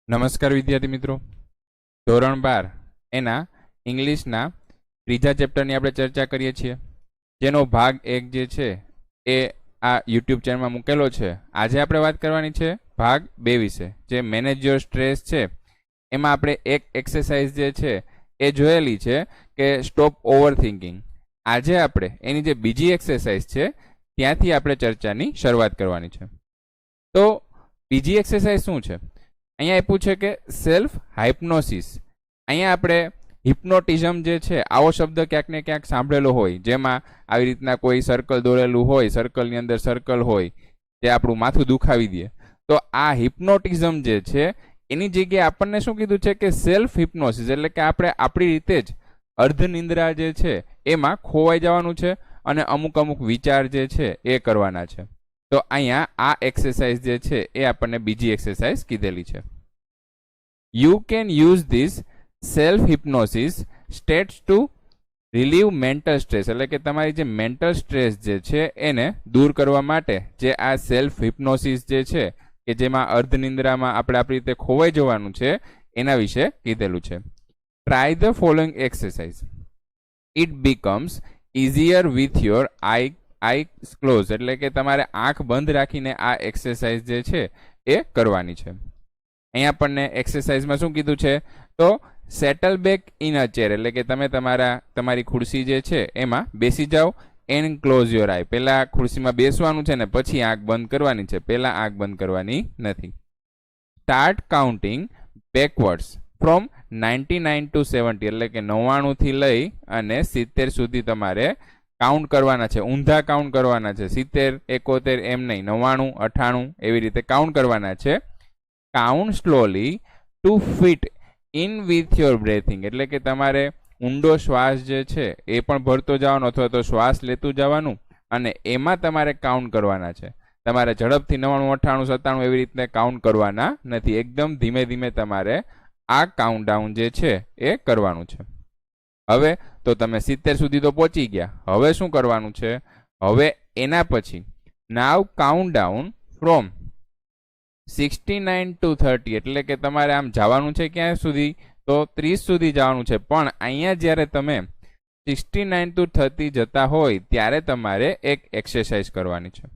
નમસ્કાર વિદ્યાર્થી મિત્રો, ધોરણ 12 એના ઇંગ્લિશના ત્રીજા ચેપ્ટરની આપણે ચર્ચા કરીએ છીએ, જેનો ભાગ 1 જે છે એ આ યુટ્યુબ ચેનલમાં મૂકેલો છે. આજે આપણે વાત કરવાની છે ભાગ 2 વિશે, જે મેનેજ યોર સ્ટ્રેસ છે. એમાં આપણે એક એક્સરસાઇઝ જે છે એ જોયેલી છે કે સ્ટોપ ઓવર થિંકિંગ. આજે આપણે એની જે બીજી એક્સરસાઇઝ છે ત્યાંથી આપણે ચર્ચાની શરૂઆત કરવાની છે. તો બીજી એક્સરસાઇઝ શું છે? અહીંયા આપ્યું છે કે સેલ્ફ હાઇપ્નોસિસ. અહીંયા આપણે હિપ્નોટિઝમ જે છે, આવો શબ્દ ક્યાંક ને ક્યાંક સાંભળેલો હોય, જેમાં આવી રીતના કોઈ સર્કલ દોરેલું હોય, સર્કલની અંદર સર્કલ હોય, જે આપણું માથું દુખાવી દે. તો આ હિપ્નોટિઝમ જે છે એની જગ્યાએ આપણને શું કીધું છે કે સેલ્ફ હિપ્નોસિસ, એટલે કે આપણે આપણી રીતે જ અર્ધનિંદ્રા જે છે એમાં ખોવાઈ જવાનું છે અને અમુક અમુક વિચાર જે છે એ કરવાના છે. તો અહીંયા આ એક્સરસાઇઝ જે છે એ આપણને બીજી એક્સરસાઇઝ કીધેલી છે. You can use this self hypnosis states to relieve mental stress, એટલે કે તમારી જે મેન્ટલ સ્ટ્રેસ જે છે એને દૂર કરવા માટે જે આ સેલ્ફ હિપ્નોસિસ જે છે કે જેમાં અર્ધનિંદ્રામાં આપણે આપણી રીતે ખોવાઈ જવાનું છે એના વિશે કીધેલું છે. Try the following exercise. It becomes easier with your eyes close, એટલે કે તમારે આંખ બંધ રાખીને આ એક્સરસાઇઝ જે છે એ કરવાની છે. અહીંયા આપણને એક્સરસાઇઝમાં શું કીધું છે? તો settle back in a chair, એટલે કે તમે તમારી ખુરશી જે છે એમાં બેસી જાઓ. એન્ડ ક્લોઝ યોર આઈ, પહેલાં ખુરશીમાં બેસવાનું છે ને પછી આંખ બંધ કરવાની છે, પહેલાં આંખ બંધ કરવાની નથી. Start counting backwards from 99 to 70, એટલે કે 99 થી લઈ અને 70 સુધી તમારે કાઉન્ટ કરવાના છે, ઊંધા કાઉન્ટ કરવાના છે. 70, 71 એમ નહીં, 99, 98 એવી રીતે કાઉન્ટ કરવાના છે. Count slowly to fit in with your breathing, એટલે કે તમારે ઊંડો શ્વાસ જે છે એ પણ ભરતો જવાનો અથવા તો શ્વાસ લેતું જવાનું, અને એમાં તમારે કાઉન્ટ કરવાના છે. તમારે ઝડપથી 99, 98, 97 એવી રીતે કાઉન્ટ કરવાના નથી. એકદમ ધીમે ધીમે તમારે આ કાઉન્ટડાઉન જે છે એ કરવાનું છે. હવે તો તમે 70 સુધી તો પહોંચી ગયા. હવે શું કરવાનું છે? હવે એના પછી નાવ કાઉન્ટ ડાઉન ફ્રોમ 69 to 30, એટલે કે તમારે આમ જવાનું છે ક્યાં સુધી? તો 30 સુધી જવાનું છે. પણ અહીંયા જ્યારે તમે 69 to 30 જતા હોય ત્યારે તમારે એક એક્સરસાઇઝ કરવાની છે.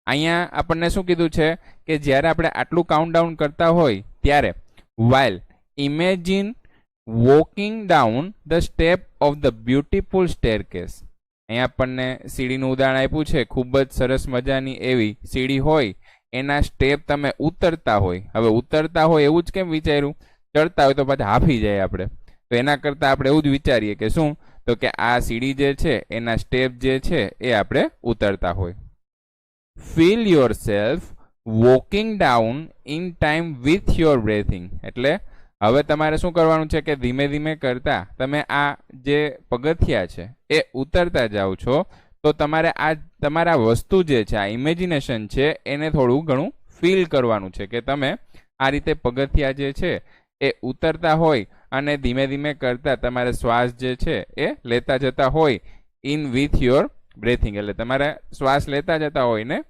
અહીંયા આપણને શું કીધું છે કે જ્યારે આપણે આટલું કાઉન્ટડાઉન કરતા હોય ત્યારે while imagine walking down the step of the beautiful staircase. અહીંયા આપણને સીડીનું ઉદાહરણ આપ્યું છે. ખૂબ જ સરસ મજાની એવી સીડી હોય, એના સ્ટેપ તમે ઉતરતા હોય. હવે ઉતરતા હોય એવું જ કેમ વિચાર્યું? ચડતા હોય તો પાછા હાફી જાય આપણે. તો એના કરતાં આપણે એવું જ વિચારીએ કે શું? તો કે આ સીડી જે છે એના સ્ટેપ જે છે એ આપણે ઉતરતા હોય. Feel your self walking down in time with your breathing, એટલે હવે તમારે શું કરવાનું છે કે ધીમે ધીમે કરતા તમે આ જે પગથિયા છે એ ઉતરતા જાઓ છો. તો તમારે આ તમારા વસ્તુ જે છે, આ ઇમેજિનેશન છે, એને થોડું ઘણું ફીલ કરવાનું છે કે તમે આ રીતે પગથિયા જે છે એ ઉતરતા હોય અને ધીમે ધીમે કરતા તમારે શ્વાસ જે છે એ લેતા જતા હોય ઇન વિથ યોર બ્રેથિંગ, એટલે તમારે શ્વાસ લેતા જતા હોય ને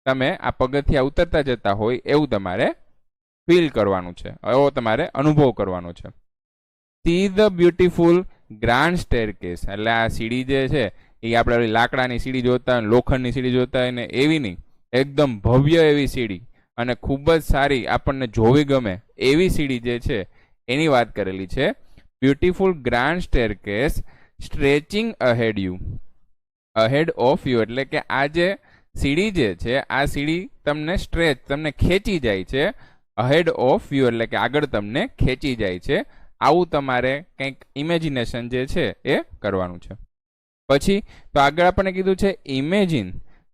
તમે આ પગથિયા ઉતરતા જતા હોય એવું તમારે ફીલ કરવાનું છે, એવો તમારે અનુભવ કરવાનો છે. See the beautiful grand staircase, એટલે આ સીડી જે છે એ આપણે લાકડાની સીડી જોતા હોય, લોખંડની સીડી જોતા હોય ને એવી નહીં, એકદમ ભવ્ય એવી સીડી અને ખૂબ જ સારી, આપણને જોવી ગમે એવી સીડી જે છે એની વાત કરેલી છે. Beautiful grand staircase stretching ahead of you, એટલે કે આ જે સીડી જે છે આ સીડી તમને તમને ખેંચી જાય છે. અહેડ ઓફ યુ એટલે કે આગળ તમને ખેંચી જાય છે. આવું તમારે કંઈક ઇમેજિનેશન જે છે એ કરવાનું છે. પછી તો આગળ આપણને કીધું છે ઇમેજિન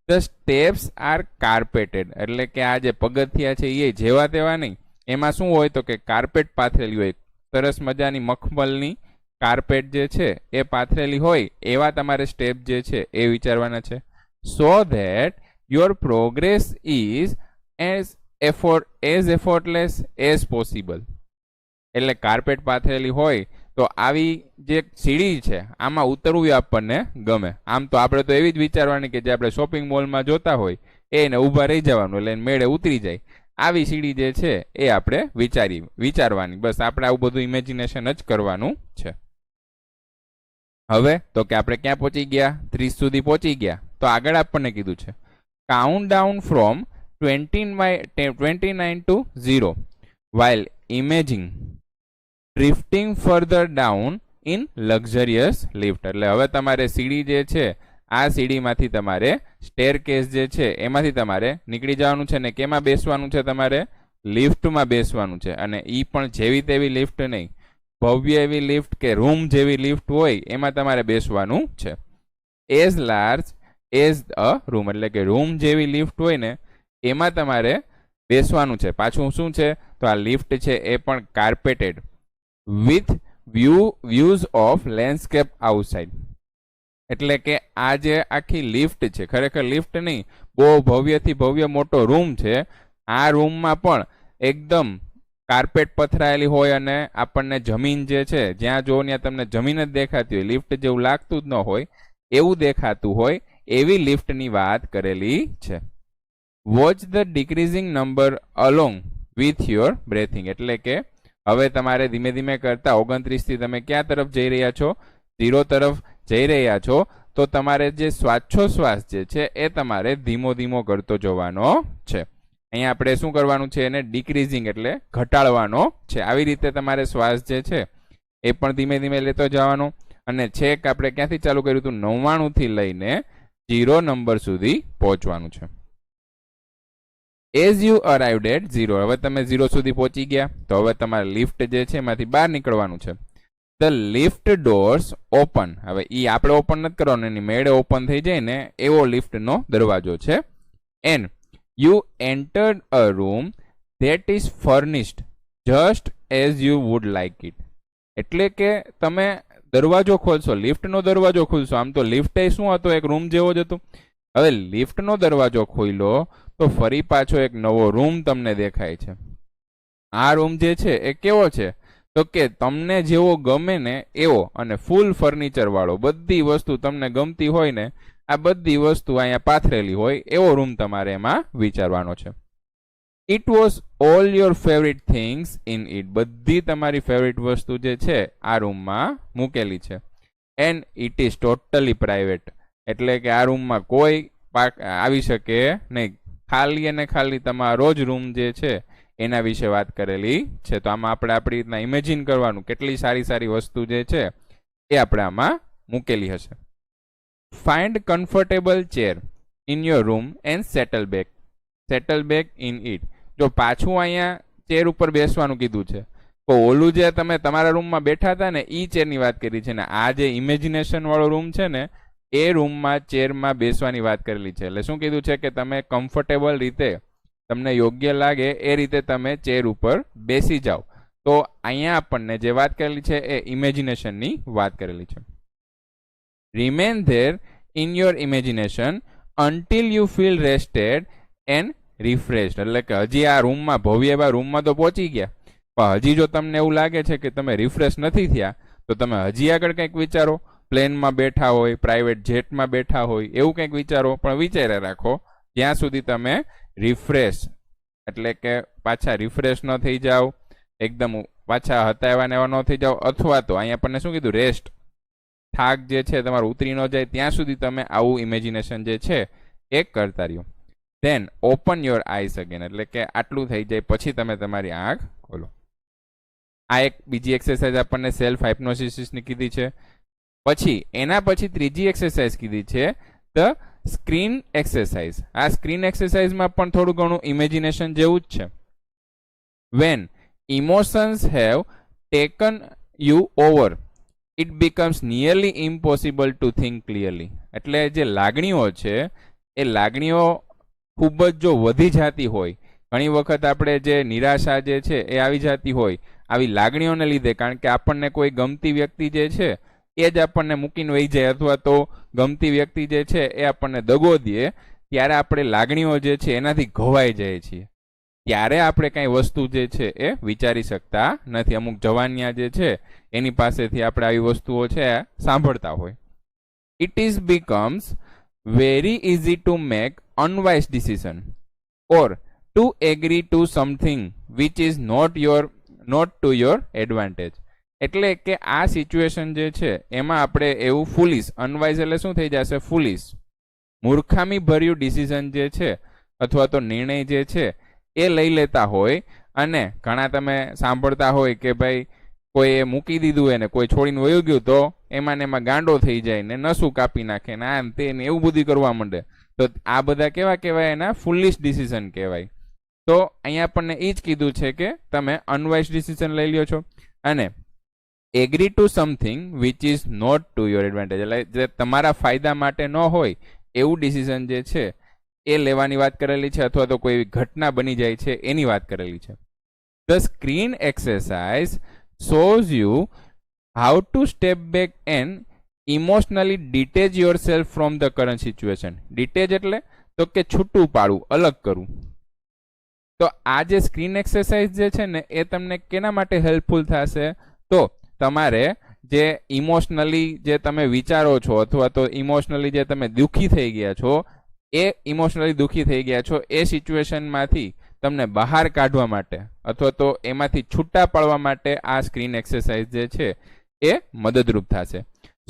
ધ સ્ટેપ્સ આર કાર્પેટેડ, એટલે કે આ જે પગથિયા છે એ જેવા તેવા નહીં, એમાં શું હોય તો કે કાર્પેટ પાથરેલી હોય, સરસ મજાની મખમલની કાર્પેટ જે છે એ પાથરેલી હોય એવા તમારે સ્ટેપ જે છે એ વિચારવાના છે. So that your progress is as effortless as possible, એટલે કાર્પેટ પાથરેલી હોય તો આવી જે સીડી છે આમાં ઉતરવું આપણને ગમે. આમ તો આપણે તો એવી જ વિચારવાની કે જે આપણે શોપિંગ મોલમાં જોતા હોય એને ઊભા રહી જવાનું, એટલે મેળે ઉતરી જાય. આવી સીડી જે છે એ આપણે વિચારવાની, બસ આપણે આવું બધું ઇમેજિનેશન જ કરવાનું છે. હવે તો કે આપણે ક્યાં પહોંચી ગયા? 30 સુધી પહોંચી ગયા. તો આગળ આપણને કીધું છે count down from 29 to 0 while imaging drifting further down in luxurious lift. એટલે હવે તમારે સીડી જે છે આ સીડીમાંથી તમારે સ્ટેરકેસ જે છે એમાંથી તમારે નીકળી જવાનું છે ને કેમાં બેસવાનું છે? તમારે લિફ્ટમાં બેસવાનું છે. અને એ પણ જેવી તેવી લિફ્ટ નહીં, ભવ્ય એવી લિફ્ટ કે રૂમ જેવી લિફ્ટ હોય એમાં તમારે બેસવાનું છે. As large as a room, એટલે કે રૂમ જેવી લિફ્ટ હોય ને એમાં તમારે બેસવાનું છે. પાછું શું છે? તો આ લિફ્ટ છે એ પણ carpeted with views of landscape outside. એટલે કે આ જે આખી લિફ્ટ છે, ખરેખર લિફ્ટ નહીં, બહુ ભવ્યથી ભવ્ય મોટો રૂમ છે. આ રૂમમાં પણ એકદમ કાર્પેટ પથરાયેલી હોય અને આપણને જમીન જે છે જ્યાં જો ત્યાં તમને જમીન જ દેખાતી હોય, લિફ્ટ જેવું લાગતું જ ન હોય એવું દેખાતું હોય એવી લિફ્ટની વાત કરેલી છે. Watch the decreasing number along with your breathing. એટલે કે હવે તમારે ધીમે ધીમે કરતા 29 થી તમે ક્યાં તરફ જઈ રહ્યા છો? 0 તરફ જઈ રહ્યા છો. તો તમારે જે શ્વાસોશ્વાસ જે છે એ તમારે ધીમો ધીમો કરતો જવાનો છે. અહીંયા આપણે શું કરવાનું છે? એને ડિક્રીઝિંગ એટલે ઘટાડવાનો છે. આવી રીતે તમારે શ્વાસ જે છે એ પણ ધીમે ધીમે લેતો જવાનો. અને છેક આપણે ક્યાંથી ચાલુ કર્યું હતું? 99 થી લઈને 0 નંબર સુધી પહોંચવાનું છે. એઝ યુ અરાઇવડ એટ 0, હવે તમે 0 સુધી પહોંચી ગયા. તો હવે તમારે લિફ્ટ જે છે એમાંથી બહાર નીકળવાનું છે. The lift doors open. હવે એ આપણે ઓપન નથી કરવાનું, એની મેળે ઓપન થઈ જાય ને એવો લિફ્ટનો દરવાજો છે. And you entered a room that is furnished just as you would like it. એટલે કે તમે દરવાજો ખોલશો, લિફ્ટનો દરવાજો ખોલશો. આમ તો લિફ્ટ એ શું હતો? એક રૂમ જેવો જ હતો. હવે લિફ્ટનો દરવાજો ખોલ્યો તો ફરી પાછો એક નવો રૂમ તમને દેખાય છે. આ રૂમ જે છે એ કેવો છે? તો કે તમને જેવો ગમે ને એવો અને ફૂલ ફર્નિચર વાળો, બધી વસ્તુ તમને ગમતી હોય ને આ બધી વસ્તુ અહીંયા પાથરેલી હોય એવો રૂમ તમારે એમાં વિચારવાનો છે. It was all your favourite things in it. બધી તમારી ફેવરિટ વસ્તુ જે છે આ રૂમમાં મૂકેલી છે. And it is totally private. એટલે કે આ રૂમમાં કોઈ આવી શકે નહીં. ખાલી અને ખાલી તમારો જ રૂમ જે છે એના વિશે વાત કરેલી છે. તો આમાં આપણે આપણી રીતના ઇમેજિન કરવાનું કેટલી સારી સારી વસ્તુ જે છે એ આપણે આમાં મૂકેલી હશે. Find comfortable chair in your room and settle back in it. જો પાછું અહીંયા ચેર ઉપર બેસવાનું કીધું છે તો ઓલું જે તમે તમારા રૂમમાં બેઠા હતા ને એ ચેરની વાત કરી છે ને આ જે ઇમેજિનેશન વાળો રૂમ છે ને એ રૂમમાં ચેરમાં બેસવાની વાત કરેલી છે. એટલે શું કીધું છે કે તમે કમ્ફર્ટેબલ રીતે, તમને યોગ્ય લાગે એ રીતે તમે ચેર ઉપર બેસી જાઓ. તો અહીંયા આપણને જે વાત કરેલી છે એ ઇમેજિનેશનની વાત કરેલી છે. Remain there in your imagination until you feel rested and refreshed. એટલે કે હજી આ રૂમમાં, ભવ્ય એવા રૂમમાં તો પહોંચી ગયા, પણ હજી જો તમને એવું લાગે છે કે તમે રિફ્રેશ નથી થયા તો તમે હજી આગળ કંઈક વિચારો. પ્લેનમાં બેઠા હોય, પ્રાઇવેટ જેટમાં બેઠા હોય, એવું કંઈક વિચારો. પણ વિચારે રાખો ત્યાં સુધી તમે રિફ્રેશ એટલે કે પાછા રિફ્રેશ ન થઈ જાઓ, એકદમ પાછા હતા એવા ને એવા ન થઈ જાઓ. અથવા તો અહીંયા આપણને શું કીધું? રેસ્ટ, થાક જે છે તમારું ઉતરી ન જાય ત્યાં સુધી તમે આવું ઇમેજિનેશન જે છે એ કરતા રહ્યો. Then open your eyes again. એટલે કે આટલું થઈ જાય પછી તમે તમારી આંખ ખોલો. આ એક બીજી એક્સરસાઇઝ આપણને સેલ્ફ હાઇપ્નોસિસની કીધી છે. પછી એના પછી ત્રીજી એક્સરસાઇઝ કીધી છે ધ સ્ક્રીન એક્સરસાઇઝ. આ સ્ક્રીન એક્સરસાઇઝમાં પણ થોડું ઘણું ઇમેજિનેશન જેવું જ છે. When emotions have taken you over it becomes nearly impossible to think clearly. એટલે જે લાગણીઓ છે એ લાગણીઓ ખૂબ જ જો વધી જતી હોય, ઘણી વખત આપણે જે નિરાશા જે છે એ આવી જતી હોય આવી લાગણીઓને લીધે, કારણ કે આપણને કોઈ ગમતી વ્યક્તિ જે છે એ જ આપણને મૂકીને વહી જાય અથવા તો ગમતી વ્યક્તિ જે છે એ આપણને દગો દે, ત્યારે આપણે લાગણીઓ જે છે એનાથી ઘવાઈ જાય છીએ. ત્યારે આપણે કાંઈ વસ્તુ જે છે એ વિચારી શકતા નથી. અમુક જવાનિયા જે છે એની પાસેથી આપણે આવી વસ્તુઓ છે સાંભળતા હોય. It is becomes very easy to make unwise decision or to agree to something which is not to your advantage. એટલે કે આ સિચ્યુએશન જે છે એમાં આપણે એવું ફૂલિશ, અનવાઇઝ એટલે શું થઈ જશે? ફૂલિશ, મૂર્ખામી ભર્યું ડિસિઝન જે છે અથવા તો નિર્ણય જે છે એ લઈ લેતા હોય. અને ઘણા તમે સાંભળતા હોય કે ભાઈ કોઈએ મૂકી દીધું એને, કોઈ છોડીને વયું ગયું તો એમાં ને એમાં ગાંડો થઈ જાય ને નસું કાપી નાખે ને આમ તે ને એવું બધું કરવા માંડે. તો આ બધા કેવા કહેવાય? એના ફૂલિશ ડિસિઝન કહેવાય. તો અહીંયા આપણને એ જ કીધું છે કે તમે અનવાઇઝ ડિસિઝન લઈ લ્યો છો. અને agree to something which is not to your advantage, એટલે જે તમારા ફાયદા માટે ન હોય એવું ડિસિઝન જે છે એ લેવાની વાત કરેલી છે, અથવા તો કોઈ ઘટના બની જાય છે એની વાત કરેલી છે. The screen exercise shows you how to step back and emotionally detach yourself from the current situation. Detach એટલે તો કે છૂટું પાડવું, અલગ કરવું. તો આ જે સ્ક્રીન એક્સરસાઇઝ જે છે ને એ તમને કેના માટે હેલ્પફુલ થશે? તો તમારે જે ઇમોશનલી જે તમે વિચારો છો અથવા તો ઇમોશનલી જે તમે દુઃખી થઈ ગયા છો, એ ઇમોશનલી દુઃખી થઈ ગયા છો એ સિચ્યુએશનમાંથી તમને બહાર કાઢવા માટે અથવા તો એમાંથી છૂટા પાડવા માટે આ સ્ક્રીન એક્સરસાઇઝ જે છે એ મદદરૂપ થશે.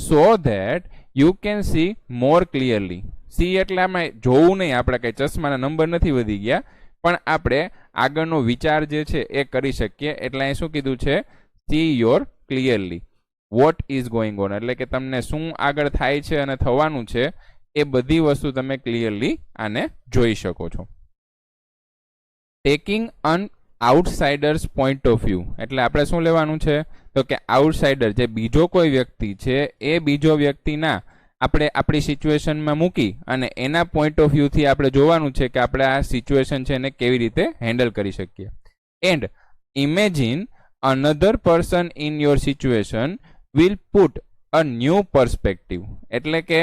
So that you can see more clearly. C એટલે આમાં જોવું નહીં, આપણે કંઈ ચશ્માના નંબર નથી વધી ગયા, પણ આપણે આગળનો વિચાર જે છે એ કરી શકીએ. એટલે અહીં શું કીધું છે? C your clearly what is going on, એટલે કે તમને શું આગળ થાય છે અને થવાનું છે એ બધી વસ્તુ તમે ક્લિયરલી આને જોઈ શકો છો. Taking an outsider's point of view, એટલે આપણે શું લેવાનું છે? તો કે આઉટસાઇડર જે બીજો કોઈ વ્યક્તિ છે એ બીજો વ્યક્તિના આપણે આપણી સિચ્યુએશનમાં મૂકી અને એના પોઈન્ટ ઓફ વ્યૂથી આપણે જોવાનું છે કે આપણે આ સિચ્યુએશન છે એને કેવી રીતે હેન્ડલ કરી શકીએ. And imagine another person in your situation will put a new perspective, એટલે કે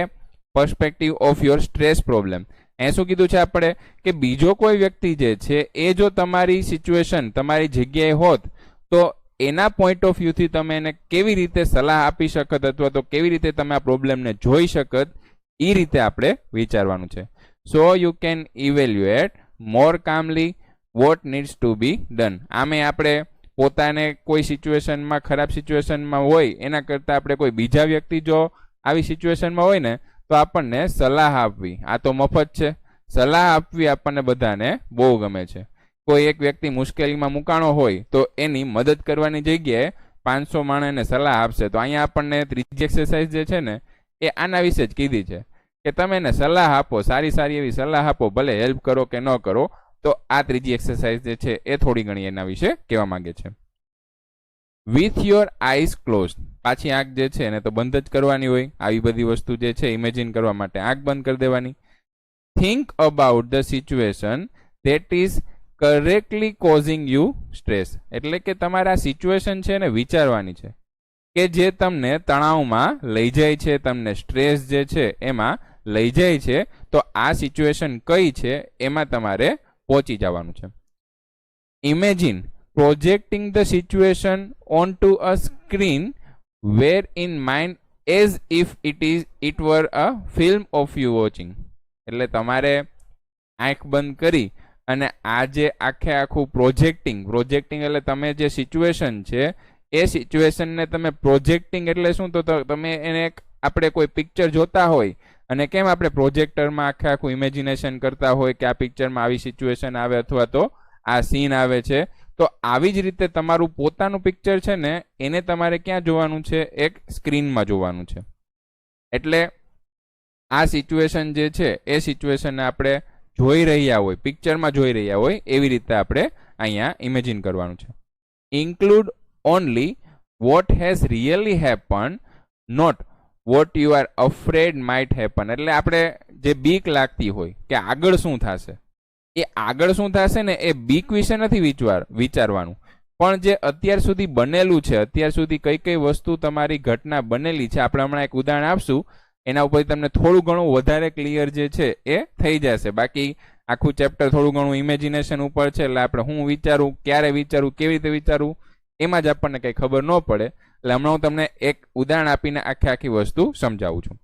perspective of your stress problem. એ શું કીધું છે આપણે? કે બીજો કોઈ વ્યક્તિ જે છે એ જો તમારી સિચ્યુએશન તમારી જગ્યાએ હોત તો એના પોઈન્ટ ઓફ વ્યૂથી તમે એને કેવી રીતે સલાહ આપી શકત અથવા તો કેવી રીતે તમે આ પ્રોબ્લેમને જોઈ શકત, એ રીતે આપણે વિચારવાનું છે. So you can evaluate more calmly what needs to be done. આમે આપણે પોતાને કોઈ સિચ્યુએશનમાં, ખરાબ સિચ્યુએશનમાં હોય એના કરતાં આપણે કોઈ બીજા વ્યક્તિ જો આવી સિચ્યુએશનમાં હોય ને તો આપણને સલાહ આપવી, આ તો મફત છે, સલાહ આપવી આપણને બધાને બહુ ગમે છે. કોઈ એક વ્યક્તિ મુશ્કેલીમાં મુકાણો હોય તો એની મદદ કરવાની જગ્યાએ 500 માણસને સલાહ આપશે. તો અહીંયા આપણને ત્રીજી એક્સરસાઇઝ જે છે ને એ આના વિશે જ કીધી છે કે તમે એને સલાહ આપો, સારી સારી એવી સલાહ આપો, ભલે હેલ્પ કરો કે ન કરો. તો આ ત્રીજી એક્સરસાઇઝ જે છે એ થોડી ઘણી એના વિશે કહેવા માંગે છે. વિથ યોર આઈઝ ક્લોઝ, પાછી આંખ જે છે એને તો બંધ જ કરવાની હોય. આવી બધી વસ્તુ જે છે ઇમેજિન કરવા માટે આંખ બંધ કરી દેવાની. Think about the situation that is correctly causing you stress, એટલે કે તમારા સિચ્યુએશન છે ને વિચારવાની છે કે જે તમને તણાવમાં લઈ જાય છે, તમને સ્ટ્રેસ જે છે એમાં લઈ જાય છે. તો આ સિચ્યુએશન કઈ છે એમાં તમારે પહોંચી જવાનું છે. Imagine projecting the situation onto a screen where in mind as if it were a film of you watching. એટલે તમારે આંખ બંધ કરી અને આ જે આખું પ્રોજેક્ટિંગ એટલે તમે જે સિચ્યુએશન છે એ સિચ્યુએશનને તમે પ્રોજેક્ટિંગ એટલે શું? તો તમે એને આપણે કોઈ પિક્ચર જોતા હોય અને કેમ આપણે પ્રોજેક્ટરમાં આખું ઇમેજિનેશન કરતા હોય કે આ પિક્ચરમાં આવી સિચ્યુએશન આવે અથવા તો આ સીન આવે છે, તો આવી જ રીતે તમારું પોતાનું પિક્ચર છે ને એને તમારે ક્યાં જોવાનું છે? એક સ્ક્રીનમાં જોવાનું છે. એટલે આ સિચ્યુએશન જે છે એ સિચ્યુએશનને આપણે જોઈ રહ્યા હોય, પિક્ચરમાં જોઈ રહ્યા હોય એવી રીતે આપણે અહીંયા ઇમેજિન કરવાનું છે. Include only what has really happen, not what you are afraid might happen. એટલે આપણે જે બીક લાગતી હોય કે આગળ શું થશે, એ આગળ શું થશે ને એ બીક વિશે નથી વિચારવાનું, પણ જે અત્યાર સુધી બનેલું છે, અત્યાર સુધી કઈ કઈ વસ્તુ તમારી ઘટના બનેલી છે, આપણે હમણાં એક ઉદાહરણ આપશું, એના ઉપર તમને થોડું ઘણું વધારે ક્લિયર જે છે એ થઈ જશે. બાકી આખું ચેપ્ટર થોડું ઘણું ઇમેજિનેશન ઉપર છે, એટલે આપણે હું વિચારું, ક્યારે વિચારું, કેવી રીતે વિચારું, એમાં જ આપણને કંઈ ખબર ન પડે. એટલે હમણાં હું તમને એક ઉદાહરણ આપીને આખી વસ્તુ સમજાવું છું.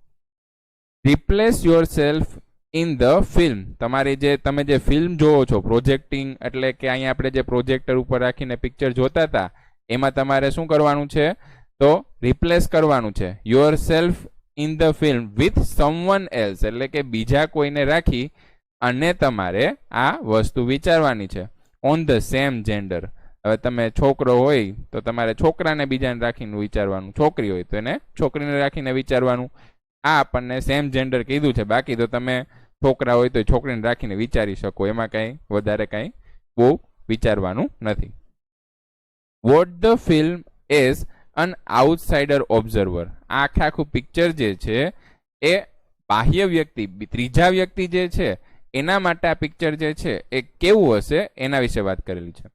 Replace your self in the film. તમારી જે તમે જે ફિલ્મ જોવો છો, પ્રોજેક્ટિંગ એટલે કે અહીંયા આપણે જે પ્રોજેક્ટર ઉપર રાખીને પિક્ચર જોતા હતા, એમાં તમારે શું કરવાનું છે? તો રિપ્લેસ કરવાનું છે your self in the film with someone else, એટલે કે બીજા કોઈને રાખી અને તમારે આ વસ્તુ વિચારવાની છે. On the same gender. હવે તમે છોકરો હોય તો તમારે છોકરાને બીજાને રાખીને વિચારવાનું, છોકરી હોય તો એને છોકરીને રાખીને વિચારવાનું. આ આપણને સેમ જેન્ડર કીધું છે, બાકી તો તમે છોકરા હોય તો છોકરીને રાખીને વિચારી શકો, એમાં કાંઈ વધારે કાંઈ બહુ વિચારવાનું નથી. Vote the film is an outsider observer. આ આખું પિક્ચર જે છે એ બાહ્ય વ્યક્તિ, ત્રીજા વ્યક્તિ જે છે એના માટે આ પિક્ચર જે છે એ કેવું હશે એના વિશે વાત કરેલી છે.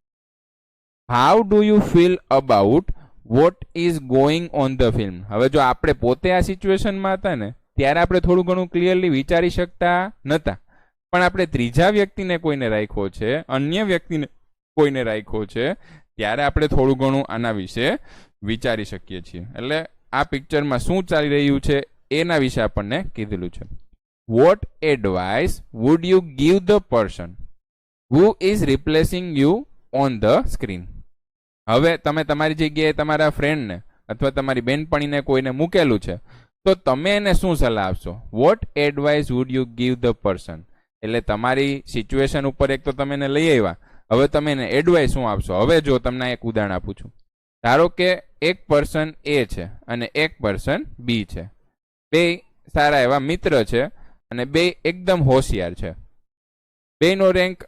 How do you feel about what is going on the film. હવે જો આપણે પોતે આ સિચ્યુએશનમાં હતા ને ત્યારે આપણે થોડું ઘણું ક્લિયરલી વિચારી શકતા નહોતા, પણ આપણે ત્રીજા વ્યક્તિને કોઈને રાખ્યો છે, અન્ય વ્યક્તિને કોઈને રાખ્યો છે, ત્યારે આપણે થોડું ઘણું આના વિશે વિચારી શકીએ છીએ. એટલે આ પિક્ચરમાં શું ચાલી રહ્યું છે એના વિશે આપણને કીધેલું છે. What advice would you give the person who is replacing you on the screen. હવે તમે તમારી જગ્યાએ તમારા ફ્રેન્ડને અથવા તમારી બેનપણીને કોઈને મૂકેલું છે તો તમે એને શું સલાહ આપશો? What advice would you give the person. એટલે તમારી સિચ્યુએશન ઉપર એક તો તમે એને લઈ આવ્યા, હવે તમે એને એડવાઇસ શું આપશો? હવે જો તમને એક ઉદાહરણ આપું છું. ધારો કે એક પર્સન એ છે અને એક પર્સન બી છે. બે સારા એવા મિત્ર છે અને બે એકદમ હોશિયાર છે. બેનો રેન્ક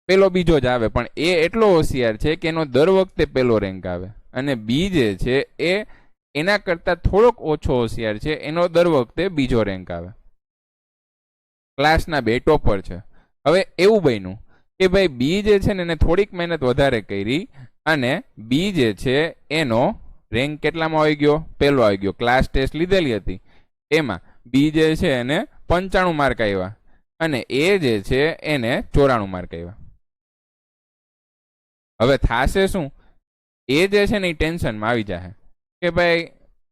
પેલો બીજો જ આવે, પણ એ એટલો હોશિયાર છે કે એનો દર વખતે પેલો રેન્ક આવે, અને બી જે છે એ એના કરતાં થોડોક ઓછો હોશિયાર છે, એનો દર વખતે બીજો રેન્ક આવે. ક્લાસના બે ટોપર છે. હવે એવું બન્યું કે ભાઈ બી જે છે ને એને થોડીક મહેનત વધારે કરી અને બી જે છે એનો રેન્ક કેટલામાં આવી ગયો? પેલો આવી ગયો. ક્લાસ ટેસ્ટ લીધેલી હતી એમાં બી જે છે એને 95 માર્ક આવ્યા અને એ જે છે એને 94 માર્ક આવ્યા. હવે થાશે શું? એ જે છે ને એ ટેન્શનમાં આવી જાય કે ભાઈ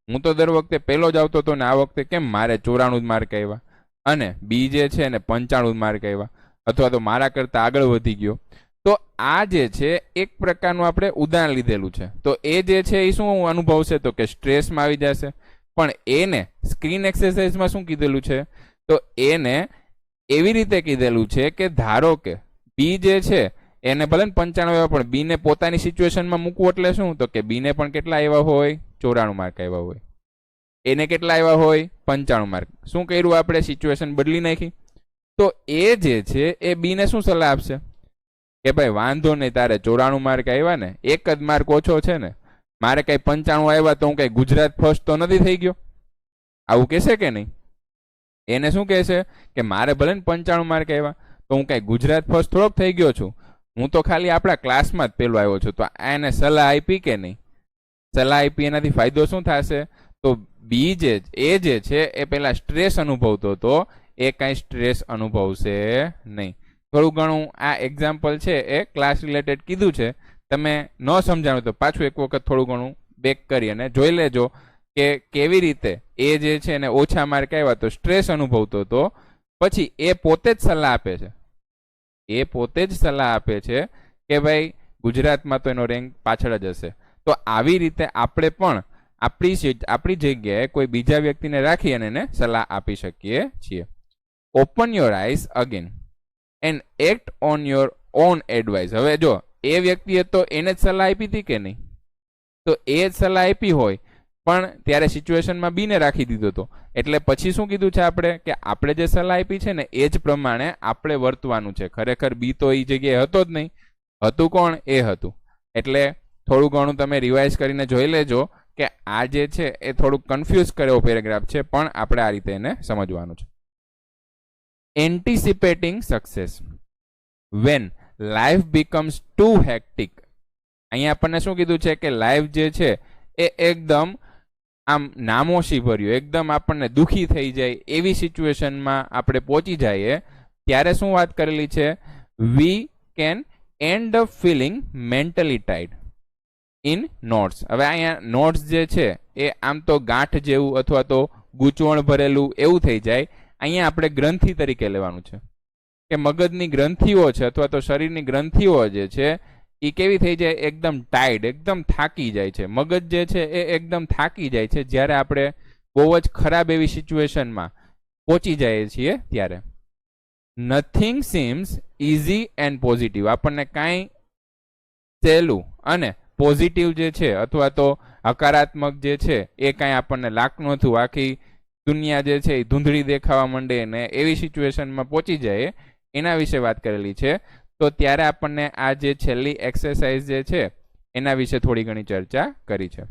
હું તો દર વખતે પહેલો જ આવતો હતો ને આ વખતે કેમ મારે 94 માર્ક આવ્યા અને બી જે છે એને 95 માર્ક આવ્યા, અથવા તો મારા કરતાં આગળ વધી ગયો. તો આ જે છે એક પ્રકારનું આપણે ઉદાહરણ લીધેલું છે. તો એ જે છે એ શું અનુભવશે? તો કે સ્ટ્રેસમાં આવી જશે. પણ એને સ્ક્રીન એક્સરસાઇઝમાં શું કીધેલું છે? તો એને એવી રીતે કીધેલું છે કે ધારો કે બી જે છે એને ભલે 95 આવ્યા, પણ બી ને પોતાની સિચ્યુએશનમાં મૂકવું એટલે શું? તો કે બી ને પણ કેટલા આવ્યા હોય? 94 માર્ક આવ્યા હોય. એને કેટલા આવ્યા હોય? 95 માર્ક. શું કર્યું આપણે? સિચ્યુએશન બદલી નાખી. તો એ જે છે એ બી ને શું સલાહ આપશે કે ભાઈ વાંધો નહીં, તારે 94 માર્ક આવ્યા ને, એક જ માર્ક ઓછો છે ને, મારે કઈ 95 આવ્યા તો હું કઈ ગુજરાત ફર્સ્ટ તો નથી થઈ ગયો? આવું કહેશે કે નહીં? એને શું કહેશે કે મારે ભલે ને 95 માર્ક આવ્યા તો હું કઈ ગુજરાત ફર્સ્ટ થોડોક થઈ ગયો છું, હું તો ખાલી આપણા ક્લાસમાં જ પેલો આવ્યો છું. તો એને સલાહ આપી કે નહીં? સલાહ આપી, એનાથી ફાયદો શું થશે? તો બી જે છે એ પેલા સ્ટ્રેસ અનુભવતો હતો, એ કાંઈ સ્ટ્રેસ અનુભવશે નહીં. થોડું ઘણું આ એક્ઝામ્પલ છે એ ક્લાસ રિલેટેડ કીધું છે. તમે ન સમજાણું તો પાછું એક વખત થોડું ઘણું બેક કરી અને જોઈ લેજો કે કેવી રીતે એ જે છે એને ઓછા માર્ક આવ્યા તો સ્ટ્રેસ અનુભવતો હતો, પછી એ પોતે જ સલાહ આપે છે. એ પોતે જ સલાહ આપે છે કે ભાઈ ગુજરાતમાં તો એનો રેન્ક પાછળ જ હશે. તો આવી રીતે આપણે પણ આપણી જગ્યાએ કોઈ બીજા વ્યક્તિને રાખી અને એને સલાહ આપી શકીએ છીએ. Open your eyes again and act on your own advice. હવે જો એ વ્યક્તિએ તો એને જ સલાહ આપી હતી કે નહીં? તો એ જ સલાહ આપી હોય પણ ત્યારે સિચ્યુએશનમાં બીને રાખી દીધો હતો. એટલે પછી શું કીધું છે આપણે કે આપણે જે સલાહ આપી છે ને એ જ પ્રમાણે આપણે વર્તવાનું છે. ખરેખર બી તો એ જગ્યાએ હતો જ નહીં. હતું કોણ? એ હતું. એટલે થોડું ઘણું તમે રિવાઇઝ કરીને જોઈ લેજો કે આ જે છે એ થોડુંક કન્ફ્યુઝ કરેલો પેરેગ્રાફ છે, પણ આપણે આ રીતે એને સમજવાનું છે. Anticipating success when life becomes too hectic. અહીંયા આપણને શું કીધું છે કે લાઈફ જે છે એ એકદમ આમ નામોશી ભર્યું, એકદમ આપણને દુઃખી થઈ જાય એવી સિચ્યુએશનમાં આપણે પહોંચી જઈએ ત્યારે શું વાત કરેલી છે? We can end up feeling mentally tight in notes. હવે અહીંયા નોટ્સ જે છે એ આમ તો ગાંઠ જેવું અથવા તો ગૂંચવણ ભરેલું એવું થઈ જાય. અહીંયા આપણે ગ્રંથિ તરીકે લેવાનું છે કે મગજની ગ્રંથિઓ છે અથવા તો શરીરની ગ્રંથિઓ જે છે એ કેવી થઈ જાય, એકદમ ટાઈડ, એકદમ થાકી જાય છે. મગજ જે છે એ એકદમ થાકી જાય છે જ્યારે આપણે બહુ જ ખરાબ એવી સિચ્યુએશનમાં પહોંચી જઈએ છીએ ત્યારે. Nothing seems easy and positive. આપણને કાંઈ સહેલું અને પોઝિટિવ જે છે અથવા તો હકારાત્મક જે છે એ કાંઈ આપણને લાગતું નથી. આખી દુનિયા જે છે એ ધૂંધળી દેખાવા માંડે ને એવી સિચ્યુએશનમાં પહોંચી જાય, એના વિશે વાત કરેલી છે. તો ત્યારે આપણને આ જે છેલ્લી એક્સરસાઇઝ જે છે એના વિશે થોડી ઘણી ચર્ચા કરી છે.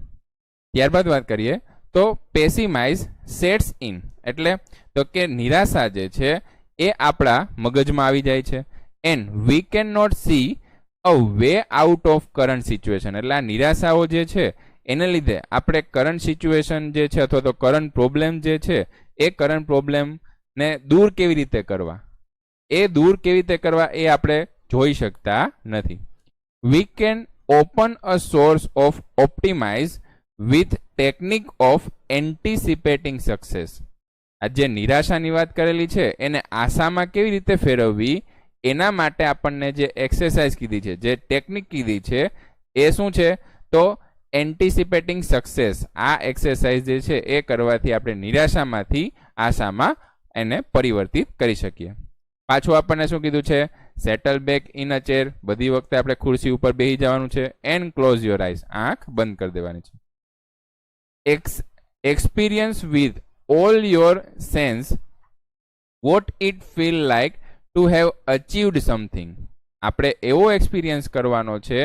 ત્યારબાદ વાત કરીએ તો પેસિમાઇઝ સેટ્સ ઇન, એટલે તો કે નિરાશા જે છે એ આપણા મગજમાં આવી જાય છે. And we can not see a way out of current situation. એટલે આ નિરાશાઓ જે છે એને લીધે આપણે કરંટ સિચ્યુએશન જે છે અથવા તો કરંટ પ્રોબ્લેમ જે છે એ કરંટ પ્રોબ્લેમને દૂર કેવી રીતે કરવા, એ દૂર કેવી રીતે કરવા એ આપણે જોઈ શકતા નથી. We can open a source of optimize with technique of anticipating success. આ જે નિરાશાની વાત કરેલી છે એને આશામાં કેવી રીતે ફેરવવી, એના માટે આપણને જે એક્સરસાઇઝ કીધી છે, જે ટેકનિક કીધી છે એ શું છે તો એન્ટિસિપેટિંગ સક્સેસ. આ એક્સરસાઇઝ જે છે એ કરવાથી આપણે નિરાશામાંથી આશામાં એને પરિવર્તિત કરી શકીએ. પાછું આપણને શું કીધું છે, settle back in a chair. બધી વખતે આપણે ખુરશી ઉપર બેસી જવાનું છે. And close your eyes. આંખ બંધ કરી દેવાની છે. Experience with all your sense what it feel like to have achieved something. આપણે એવો એક્સપિરિયન્સ કરવાનો છે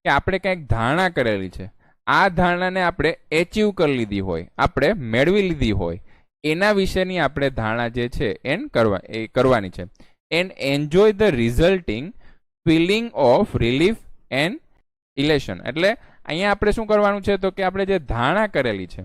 કે આપણે કંઈક ધારણા કરેલી છે, આ ધારણાને આપણે એચીવ કરી લીધી હોય, આપણે મેળવી લીધી હોય, એના વિશેની આપણે ધારણા જે છે એ કરવાની છે. And enjoy the resulting feeling of relief and elation. એટલે અહીંયા આપણે શું કરવાનું છે તો કે આપણે જે ધારણા કરેલી છે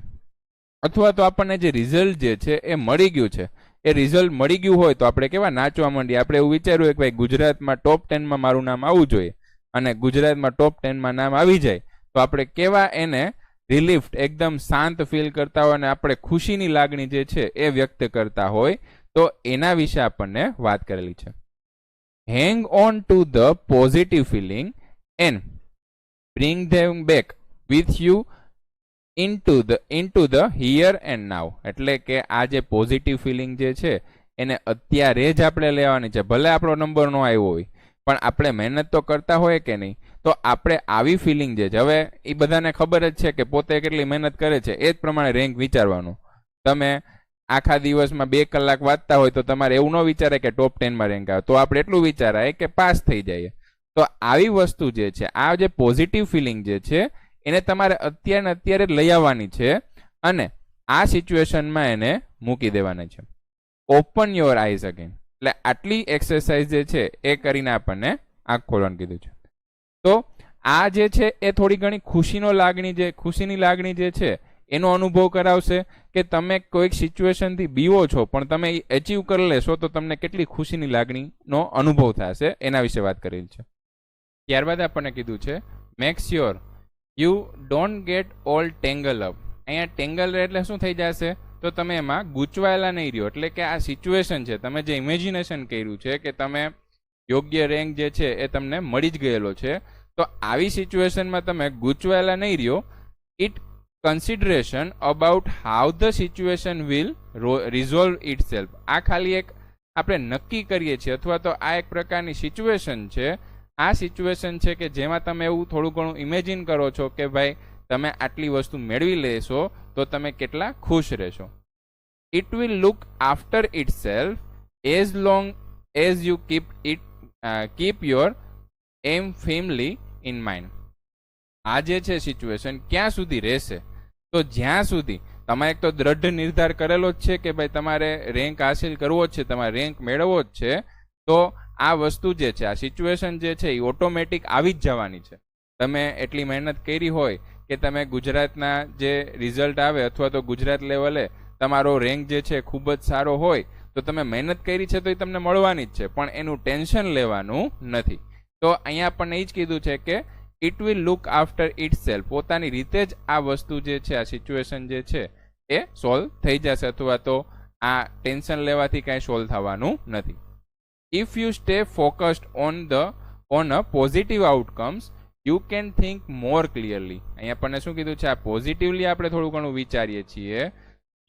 અથવા તો આપણને જે રિઝલ્ટ જે છે એ મળી ગયું છે, એ રિઝલ્ટ મળી ગયું હોય તો આપણે કેવા નાચવા માંડીએ. આપણે એવું વિચાર્યું કે ભાઈ ગુજરાતમાં ટોપ 10માં મારું નામ આવવું જોઈએ અને ગુજરાતમાં ટોપ 10માં નામ આવી જાય તો આપણે કેવા એને રિલીફ, એકદમ શાંત ફીલ કરતા હોય અને આપણે ખુશીની લાગણી જે છે એ વ્યક્ત કરતા હોય, તો એના વિશે આપણને વાત કરેલી છે. Hang on to the positive feeling and bring them back with you into the here and now. એટલે કે આ જે પોઝિટિવ ફિલિંગ જે છે એને અત્યારે જ આપણે લેવાની છે. ભલે આપણો નંબર ન આવ્યો હોય પણ આપણે મહેનત તો કરતા હોય કે નહીં, તો આપણે આવી ફિલિંગ જે છે, હવે એ બધાને ખબર જ છે કે પોતે કેટલી મહેનત કરે છે, એ જ પ્રમાણે રેન્ક વિચારવાનું. તમે આખા દિવસમાં 2 કલાક વાંચતા હોય તો તમારે એવું ન વિચારે કે ટોપ 10માં રેન્ક આવે, તો આપણે એટલું વિચારાય કે પાસ થઈ જાય. તો આવી વસ્તુ જે છે, આ જે પોઝિટિવ ફિલિંગ જે છે એને તમારે અત્યારે લઈ આવવાની છે અને આ સિચ્યુએશનમાં એને મૂકી દેવાની છે. Open your eyes again. એટલે આટલી એક્સરસાઇઝ જે છે એ કરીને આપણને આંખ ખોલવાનું કીધું છે. તો આ જે છે એ થોડી ઘણી ખુશીની લાગણી જે છે એનો અનુભવ કરાવશે કે તમે કોઈક સિચ્યુએશનથી બીવો છો પણ તમે એચીવ કરી લેશો તો તમને કેટલી ખુશીની લાગણીનો અનુભવ થશે, એના વિશે વાત કરેલી છે. ત્યારબાદ આપણને કીધું છે make sure you don't get all tangled up. અહીંયા ટેંગલ એટલે શું થઈ જશે તો તમે એમાં ગૂંચવાયેલા નહીં રહ્યો. એટલે કે આ સિચ્યુએશન છે, તમે જે ઇમેજિનેશન કર્યું છે કે તમે યોગ્ય રેન્ક જે છે એ તમને મળી જ ગયેલો છે, તો આવી સિચ્યુએશનમાં તમે ગૂંચવાયેલા નહીં રહ્યો. It consideration about how the situation will resolve it self. આ ખાલી એક આપણે નક્કી કરીએ છીએ અથવા તો આ એક પ્રકારની સિચ્યુએશન છે. આ સિચ્યુએશન છે કે જેમાં તમે એવું થોડું ઘણું ઇમેજિન કરો છો કે ભાઈ તમે આટલી વસ્તુ મેળવી લેશો તો તમે કેટલા ખુશ રહેશો. It will look after itself as long as you keep your aim family in mind. આ જે છે સિચ્યુએશન ક્યાં સુધી રહેશે તો જ્યાં સુધી તમે એક તો દ્રઢ નિર્ધાર કરેલો જ છે કે ભાઈ તમારે રેન્ક હાસિલ કરવો જ છે, તમારે રેન્ક મેળવવો જ છે, તો આ વસ્તુ જે છે, આ સિચ્યુએશન જે છે એ ઓટોમેટિક આવી જ જવાની છે. તમે એટલી મહેનત કરી હોય કે તમે ગુજરાતના જે રિઝલ્ટ આવે અથવા તો ગુજરાત લેવલે તમારો રેન્ક જે છે ખૂબ જ સારો હોય તો તમે મહેનત કરી છે તો એ તમને મળવાની જ છે, પણ એનું ટેન્શન લેવાનું નથી. તો અહીંયા આપણને એ જ કીધું છે કે it will look after it self. પોતાની રીતે જ આ વસ્તુ જે છે, આ સિચ્યુએશન જે છે એ સોલ્વ થઈ જશે અથવા તો આ ટેન્શન લેવાથી કાંઈ સોલ્વ થવાનું નથી. If you stay focused on a positive outcomes you can think more clearly. અહીંયા આપણને શું કીધું છે? આ પોઝિટિવલી આપણે થોડું ઘણું વિચારીએ છીએ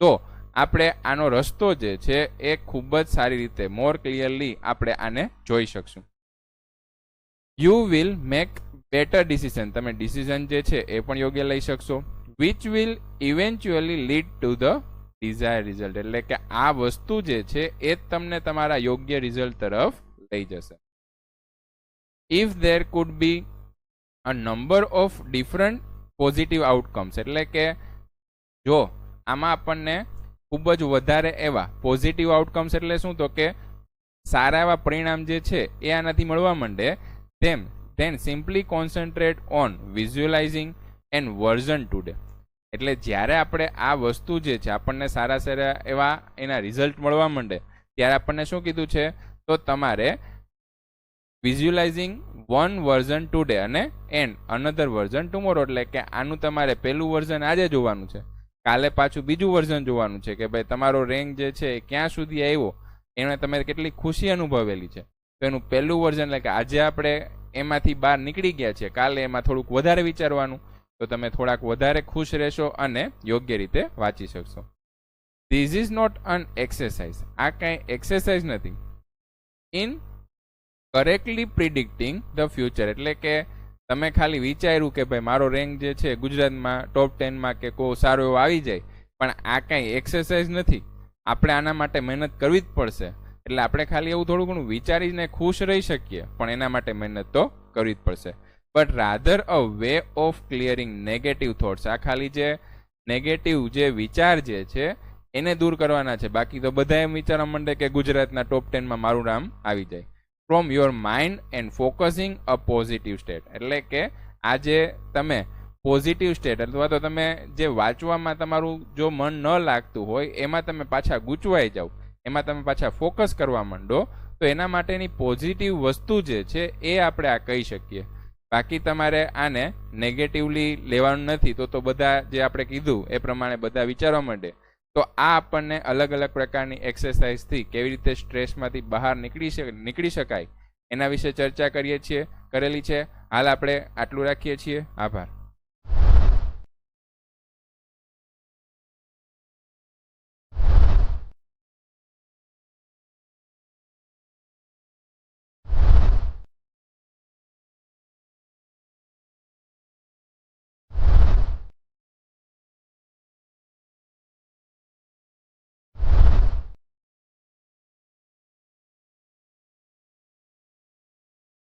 તો આપણે આનો રસ્તો જે છે એ ખૂબ જ સારી રીતે મોર ક્લિયરલી આપણે આને જોઈ શકશું. You will make better decision. તમે ડિસિઝન જે છે એ પણ યોગ્ય લઈ શકશો. Which will eventually lead to the desire result. એટલે કે આ વસ્તુ જે છે એ જ તમને તમારા યોગ્ય રિઝલ્ટ તરફ લઈ જશે. If there food B a number of different positive outcomes. એટલે કે જો આમાં આપણને ખૂબ જ વધારે એવા પોઝિટિવ આઉટકમ્સ એટલે શું? તો કે સારા એવા પરિણામ જે છે એ આનાથી મળવા માંડે then simply concentrate on visualizing and version today. એટલે જ્યારે આપણે આ વસ્તુ જે છે આપણને સારા સારા એવા એના રિઝલ્ટ મળવા માંડે ત્યારે આપણને શું કીધું છે? તો તમારે વિઝ્યુલાઇઝિંગ વન વર્ઝન ટુડે અને અનધર વર્ઝન ટુમોરો. એટલે કે આનું તમારે પહેલું વર્ઝન આજે જોવાનું છે, કાલે પાછું બીજું વર્ઝન જોવાનું છે કે ભાઈ તમારો રેન્ક જે છે એ ક્યાં સુધી આવ્યો, એને તમે કેટલી ખુશી અનુભવેલી છે. તો એનું પહેલું વર્ઝન એટલે કે આજે આપણે એમાંથી બહાર નીકળી ગયા છે, કાલે એમાં થોડુંક વધારે વિચારવાનું, તો તમે થોડાક વધારે ખુશ રહેશો અને યોગ્ય રીતે વાંચી શકશો. This is not an exercise. આ કાંઈ એક્સરસાઇઝ નથી. In correctly predicting the future. એટલે કે તમે ખાલી વિચાર્યું કે ભાઈ મારો રેન્ક જે છે ગુજરાતમાં ટોપ 10માં કે કોઈ સારો એવો આવી જાય, પણ આ કાંઈ એક્સરસાઇઝ નથી. આપણે આના માટે મહેનત કરવી જ પડશે. એટલે આપણે ખાલી એવું થોડું ઘણું વિચારીને ખુશ રહી શકીએ, પણ એના માટે મહેનત તો કરવી જ પડશે. But rather a way of clearing negative thoughts. આ ખાલી જે નેગેટિવ જે વિચાર જે છે એને દૂર કરવાના છે. બાકી તો બધા એમ વિચારવા માંડે કે ગુજરાતના ટોપ 10માં મારું નામ આવી જાય. From your mind and focusing a positive state. એટલે કે આજે તમે પોઝિટિવ સ્ટેટ અથવા તો તમે જે વાંચવામાં તમારું જો મન ન લાગતું હોય એમાં તમે પાછા ગૂંચવાઈ જાઓ, એમાં તમે પાછા ફોકસ કરવા માંડો, તો એના માટેની પોઝિટિવ વસ્તુ જે છે એ આપણે આ કહી શકીએ. બાકી તમારે આને નેગેટિવલી લેવાનું નથી. તો બધા જે આપણે કીધું એ પ્રમાણે બધા વિચારવા માંડે. તો આ આપણને અલગ અલગ પ્રકારની એક્સરસાઇઝથી કેવી રીતે સ્ટ્રેસમાંથી બહાર નીકળી શકાય એના વિશે ચર્ચા કરેલી છે. હાલ આપણે આટલું રાખીએ છીએ. આભાર.